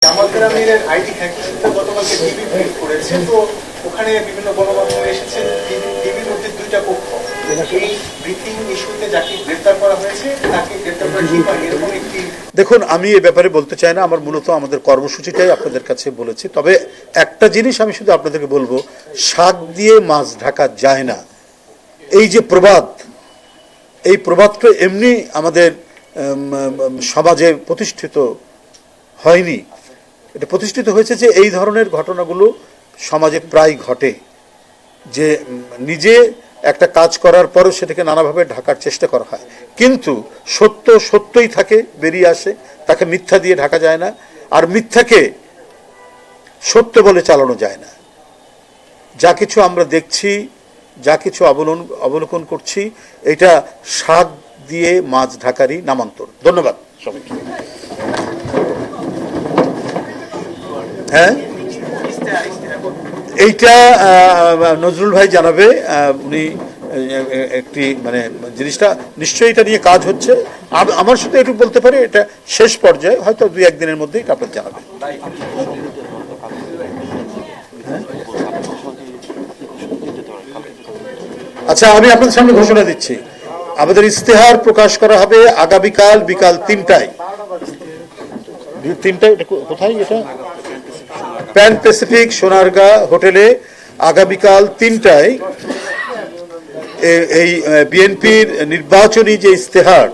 আমাদের আইডি হ্যাকিংটা গতকালকে DB brief করেছে, তো ওখানে বিভিন্ন গণমাধ্যমে এসেছে ডিবির মধ্যে দুইটা পক্ষ এই ব্রিফিং ইস্যুতে যাকে গ্রেফতার করা হয়েছে তাকে গ্রেফতার করা ঠিক হয় এরকম একটি। দেখুন, আমি এ ব্যাপারে বলতে চাই না, আমার মূলত আমাদের কর্মসূচিটাই আপনাদের কাছে বলেছি। তবে একটা জিনিস আমি শুধু আপনাদেরকে বলবো, শাক দিয়ে মাছ ঢাকা যায় না, এই যে প্রবাদ, এই প্রবাদটা এমনি আমাদের সমাজে প্রতিষ্ঠিত হয়নি। এটা প্রতিষ্ঠিত হয়েছে যে এই ধরনের ঘটনাগুলো সমাজে প্রায় ঘটে, যে নিজে একটা কাজ করার পরও সেটাকে নানাভাবে ঢাকার চেষ্টা করা হয়, কিন্তু সত্য সত্যই থাকে, বেরিয়ে আসে, তাকে মিথ্যা দিয়ে ঢাকা যায় না, আর মিথ্যাকে সত্য বলে চালানো যায় না। যা কিছু আমরা দেখছি, যা কিছু অবলোকন করছি, এটা শাক দিয়ে মাছ ঢাকারই নামান্তর। ধন্যবাদ সবাইকে। হ্যাঁ, এইটা নজরুল ভাই জানাবে, উনি একটি মানে জিনিসটা নিশ্চয়ই এটা নিয়ে কাজ হচ্ছে। আমার সাথে একটু বলতে পারি, এটা শেষ পর্যায়ে, হয়তো 2-1 দিনের মধ্যেই এটা আপনার জানাবে। আচ্ছা, আমি আপনাদের সামনে ঘোষণা দিচ্ছি, আমাদের ইস্তেহার প্রকাশ করা হবে আগামীকাল বিকাল 3টায়। এটা কোথায়? এটা প্যান প্যাসিফিক সোনারগাঁ হোটেলে আগামীকাল 3টায় এই বিএনপির নির্বাচনী যে ইস্তেহার,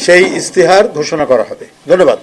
সেই ইস্তেহার ঘোষণা করা হবে। ধন্যবাদ।